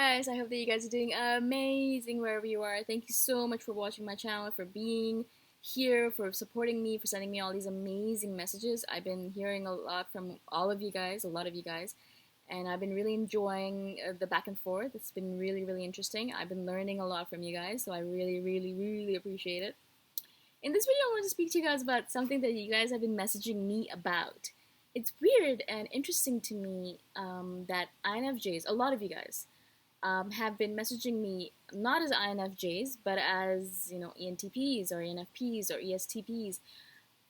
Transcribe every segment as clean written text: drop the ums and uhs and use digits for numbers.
Guys, I hope that you guys are doing amazing wherever you are. Thank you so much for watching my channel, for being here, for supporting me, for sending me all these amazing messages. I've been hearing a lot from all of you guys, a lot of you guys, and I've been really enjoying the back and forth. It's been really, really interesting. I've been learning a lot from you guys, so I really, really, really appreciate it. In this video, I want to speak to you guys about something that you guys have been messaging me about. It's weird and interesting to me that INFJs, a lot of you guys, have been messaging me not as INFJs, but as ENTPs or ENFPs or ESTPs,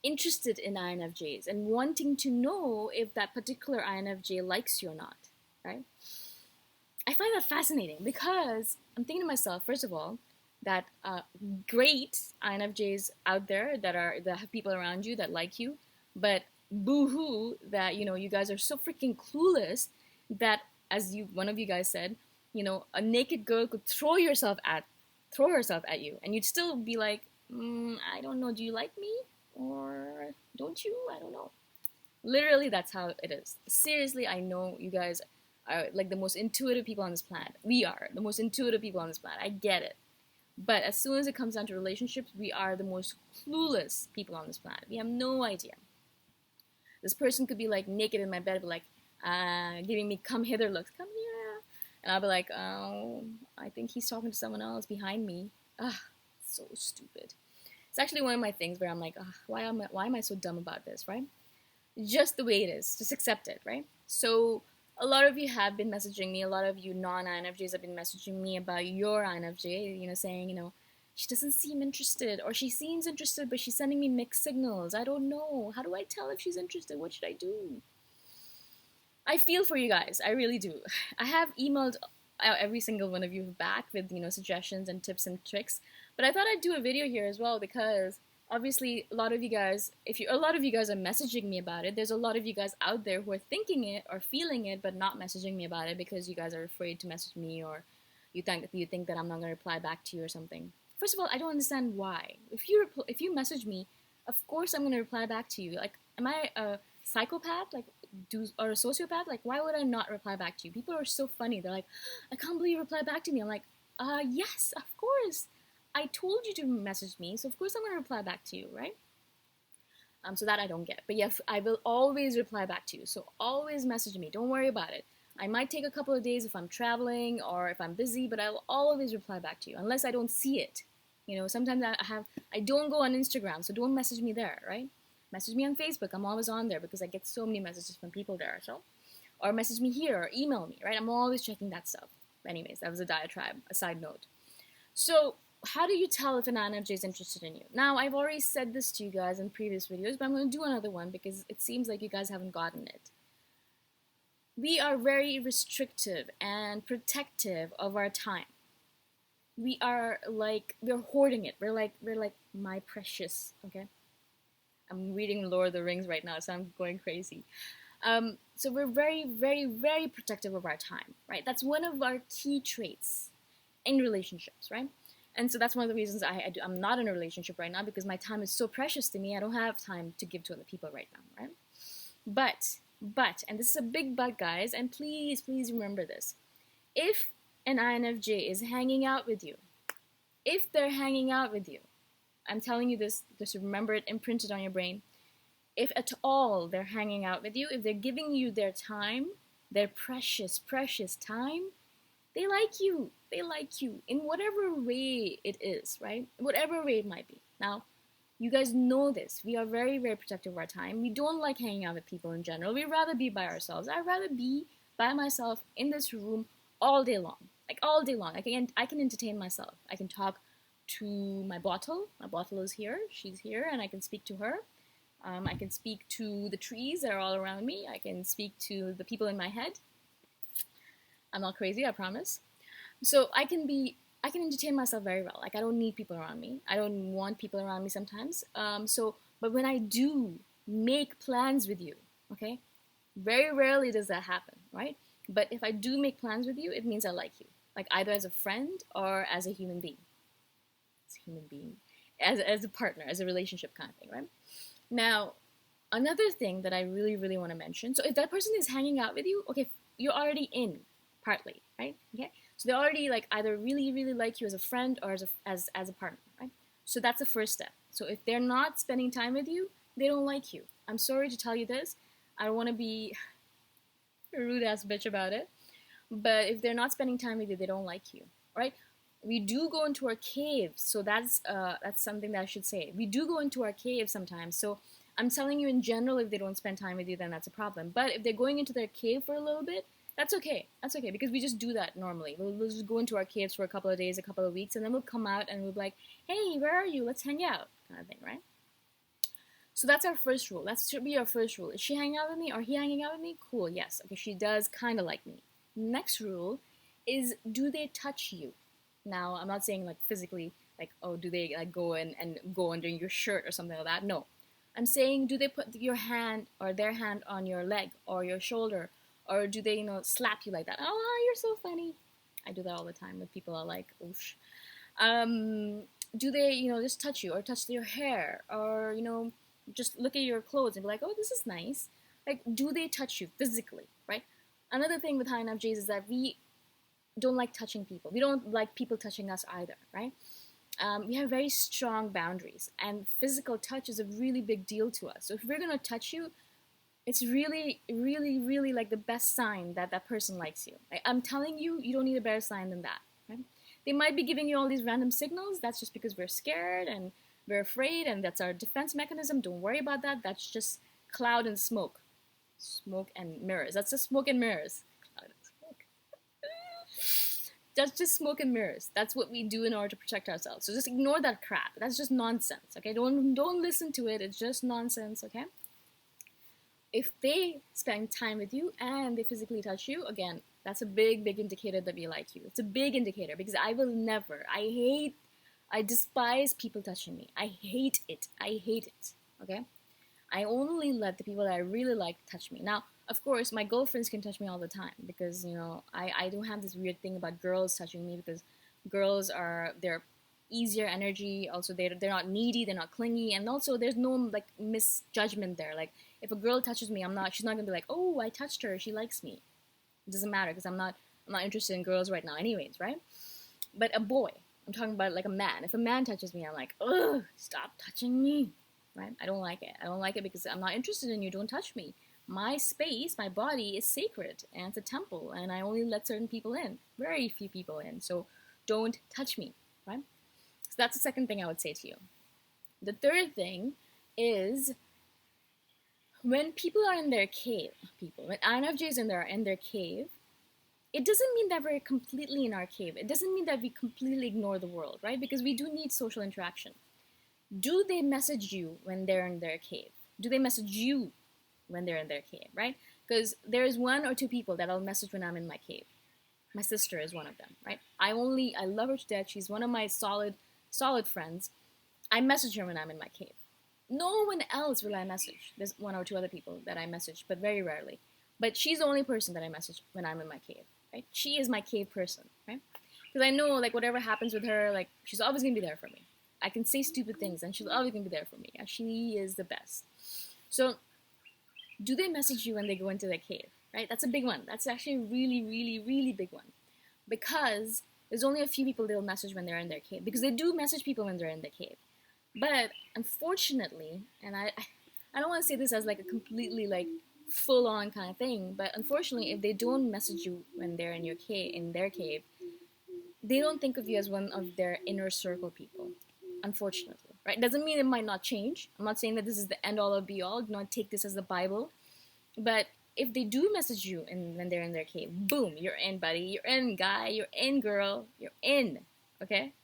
interested in INFJs and wanting to know if that particular INFJ likes you or not. Right? I find that fascinating because I'm thinking to myself, first of all, that great INFJs out there that have people around you that like you, but boo-hoo that you guys are so freaking clueless that, as one of you guys said, a naked girl could throw herself at you, and you'd still be like, I don't know, do you like me or don't you? I don't know. Literally, that's how it is. Seriously, I know you guys are like the most intuitive people on this planet. We are the most intuitive people on this planet. I get it. But as soon as it comes down to relationships, we are the most clueless people on this planet. We have no idea. This person could be like naked in my bed, but like giving me come hither looks. Come here. And I'll be like, oh, I think he's talking to someone else behind me. So stupid. It's actually one of my things where I'm like, why am I so dumb about this, right? Just the way it is. Just accept it, right? So a lot of you have been messaging me. A lot of you non-INFJs have been messaging me about your INFJ, saying, she doesn't seem interested, or she seems interested, but she's sending me mixed signals. I don't know. How do I tell if she's interested? What should I do? I feel for you guys. I really do. I have emailed every single one of you back with, suggestions and tips and tricks. But I thought I'd do a video here as well because obviously a lot of you guys, a lot of you guys are messaging me about it. There's a lot of you guys out there who are thinking it or feeling it, but not messaging me about it because you guys are afraid to message me, or you think that I'm not going to reply back to you or something. First of all, I don't understand why. If you message me, of course I'm going to reply back to you. Like, am I a psychopath? Or a sociopath? Like, why would I not reply back to you? People are so funny. They're like, I can't believe you replied back to me. I'm like, yes, of course. I told you to message me, so of course I'm going to reply back to you, right? So that I don't get. But yeah, I will always reply back to you. So always message me. Don't worry about it. I might take a couple of days if I'm traveling or if I'm busy, but I will always reply back to you unless I don't see it. Sometimes I don't go on Instagram, so don't message me there, right? Message me on Facebook. I'm always on there because I get so many messages from people there. So, or message me here or email me, right? I'm always checking that stuff. Anyways, that was a diatribe, a side note. So, how do you tell if an INFJ is interested in you? Now, I've already said this to you guys in previous videos, but I'm going to do another one because it seems like you guys haven't gotten it. We are very restrictive and protective of our time. We're hoarding it. We're like my precious, okay? I'm reading Lord of the Rings right now, so I'm going crazy. So we're very, very, very protective of our time, right? That's one of our key traits in relationships, right? And so that's one of the reasons I'm not in a relationship right now, because my time is so precious to me. I don't have time to give to other people right now, right? But, and this is a big but, guys, and please, please remember this. If an INFJ is hanging out with you, if they're hanging out with you, I'm telling you this, just remember it, imprint it on your brain. If at all they're hanging out with you, if they're giving you their time, their precious, precious time, they like you. They like you in whatever way it is, right? Whatever way it might be. Now, you guys know this. We are very, very protective of our time. We don't like hanging out with people in general. We'd rather be by ourselves. I'd rather be by myself in this room all day long. Like all day long. I can entertain myself. I can talk to my bottle. My bottle is here. She's here, and I can speak to her. I can speak to the trees that are all around me. I can speak to the people in my head. I'm not crazy, I promise. So I can entertain myself very well. Like, I don't need people around me. I don't want people around me sometimes. But when I do make plans with you, okay, very rarely does that happen, right? But if I do make plans with you, it means I like you. Like, either as a friend or as a human being. As a human being. As a partner, as a relationship kind of thing, right? Now, another thing that I really, really want to mention. So if that person is hanging out with you, okay, you're already in, partly, right? Okay. So So they already like either really, really like you as a friend or as a partner, right? So that's the first step. So if they're not spending time with you, they don't like you. I'm sorry to tell you this. I don't want to be a rude ass bitch about it. But if they're not spending time with you, they don't like you, right? We do go into our caves, so that's something that I should say. We do go into our caves sometimes. So I'm telling you in general, if they don't spend time with you, then that's a problem. But if they're going into their cave for a little bit, that's okay. That's okay because we just do that normally. We'll just go into our caves for a couple of days, a couple of weeks, and then we'll come out and we'll be like, hey, where are you? Let's hang out, kind of thing, right? So that's our first rule. That should be our first rule. Is she hanging out with me? Or he hanging out with me? Cool, yes. Okay, she does kind of like me. Next rule is, do they touch you? Now, I'm not saying like physically, like, oh, do they like go in and go under your shirt or something like that? No. I'm saying, do they put your hand or their hand on your leg or your shoulder? Or do they, slap you like that? Oh, you're so funny. I do that all the time with people. I like, oosh. Do they, just touch you or touch your hair or, just look at your clothes and be like, oh, this is nice. Like, do they touch you physically, right? Another thing with high INFJs is that we don't like touching people. We don't like people touching us either, right? We have very strong boundaries, and physical touch is a really big deal to us. So if we're going to touch you, it's really, really, really like the best sign that that person likes you. Like, I'm telling you, you don't need a better sign than that, right? They might be giving you all these random signals. That's just because we're scared and we're afraid, and that's our defense mechanism. Don't worry about that. That's just cloud and smoke. Smoke and mirrors. That's just smoke and mirrors. Cloud and smoke. That's just smoke and mirrors. That's what we do in order to protect ourselves. So just ignore that crap. That's just nonsense, okay? Don't listen to it. It's just nonsense, okay? If they spend time with you and they physically touch you, again, that's a big, big indicator that we like you. It's a big indicator because I despise people touching me. I hate it. Okay? I only let the people that I really like touch me. Now, of course, my girlfriends can touch me all the time because, I don't have this weird thing about girls touching me because girls they're easier energy. Also, they're not needy, they're not clingy, and also there's no like misjudgment there. Like, if a girl touches me, she's not gonna be like, oh, I touched her, she likes me. It doesn't matter because I'm not interested in girls right now, anyways, right? But a boy, I'm talking about like a man. If a man touches me, I'm like, ugh, stop touching me, right? I don't like it. I don't like it because I'm not interested in you. Don't touch me. My space, my body is sacred, and it's a temple, and I only let certain people in, very few people in. So don't touch me, right? So that's the second thing I would say to you. The third thing is, when people are in their cave, when INFJs are in their cave, it doesn't mean that we're completely in our cave. It doesn't mean that we completely ignore the world, right? Because we do need social interaction. Do they message you when they're in their cave? Do they message you when they're in their cave, right? Because there's one or two people that I'll message when I'm in my cave. My sister is one of them, right? I love her to death. She's one of my solid friends. I message her when I'm in my cave. No one else will I message. There's one or two other people that I message, but very rarely. But she's the only person that I message when I'm in my cave, right? She is my cave person, right? Because I know, like, whatever happens with her, like, she's always going to be there for me. I can say stupid things, and she's always going to be there for me. And she is the best. So, do they message you when they go into their cave, right? That's a big one. That's actually a really, really, really big one. Because there's only a few people they'll message when they're in their cave. Because they do message people when they're in their cave. But unfortunately, and I don't want to say this as like a completely like full-on kind of thing, but unfortunately, if they don't message you when they're in their cave, they don't think of you as one of their inner circle people. Unfortunately, right? Doesn't mean it might not change. I'm not saying that this is the end all or be all. Do not take this as the Bible. But if they do message you when they're in their cave, boom, you're in, buddy. You're in, guy. You're in, girl. You're in. Okay?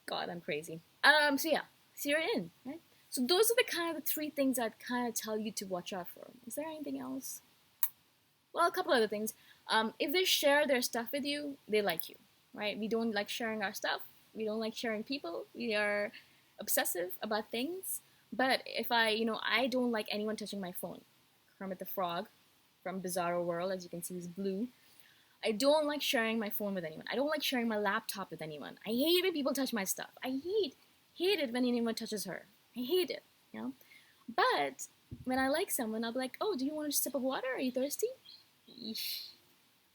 God, I'm crazy. So you're in, right? So those are the kind of the three things I'd kind of tell you to watch out for. Is there anything else? Well, a couple other things. If they share their stuff with you, they like you, right? We don't like sharing our stuff. We don't like sharing people. We are obsessive about things. But if I don't like anyone touching my phone. Kermit the Frog from Bizarro World, as you can see, is blue. I don't like sharing my phone with anyone. I don't like sharing my laptop with anyone. I hate when people touch my stuff. I hate it when anyone touches her. I hate it, But when I like someone, I'll be like, oh, do you want a sip of water? Are you thirsty? Eesh.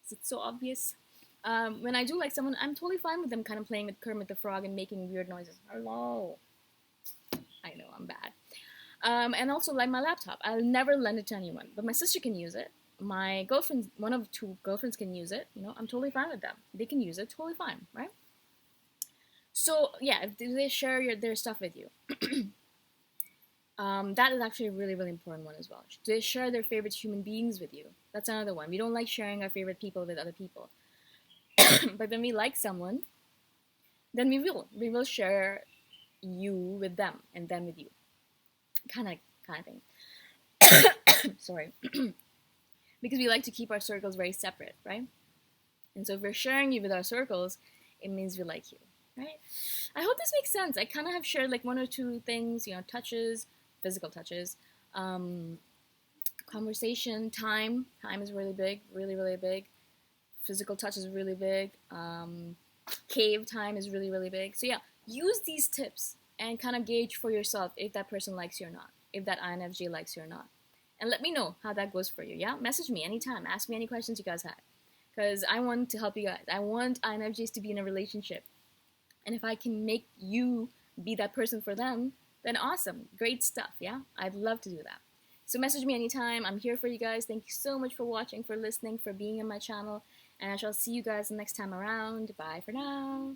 This it's so obvious. When I do like someone, I'm totally fine with them kind of playing with Kermit the Frog and making weird noises. Hello. I know, I'm bad. And also, like my laptop, I'll never lend it to anyone, but my sister can use it. My girlfriend, one of two girlfriends can use it. You know, I'm totally fine with them. They can use it, totally fine, right? So yeah, if they share their stuff with you, that is actually a really, really important one as well. They share their favorite human beings with you. That's another one. We don't like sharing our favorite people with other people. But when we like someone, then we will share you with them and them with you, kind of thing. Sorry. Because we like to keep our circles very separate, right? And so if we're sharing you with our circles, it means we like you, right? I hope this makes sense. I kind of have shared like one or two things, you know, touches, physical touches, conversation, time is really big, really, really big. Physical touch is really big. Cave time is really, really big. So yeah, use these tips and kind of gauge for yourself if that person likes you or not, if that INFJ likes you or not. And let me know how that goes for you, yeah? Message me anytime. Ask me any questions you guys had. Because I want to help you guys. I want INFJs to be in a relationship. And if I can make you be that person for them, then awesome. Great stuff, yeah? I'd love to do that. So message me anytime. I'm here for you guys. Thank you so much for watching, for listening, for being on my channel. And I shall see you guys next time around. Bye for now.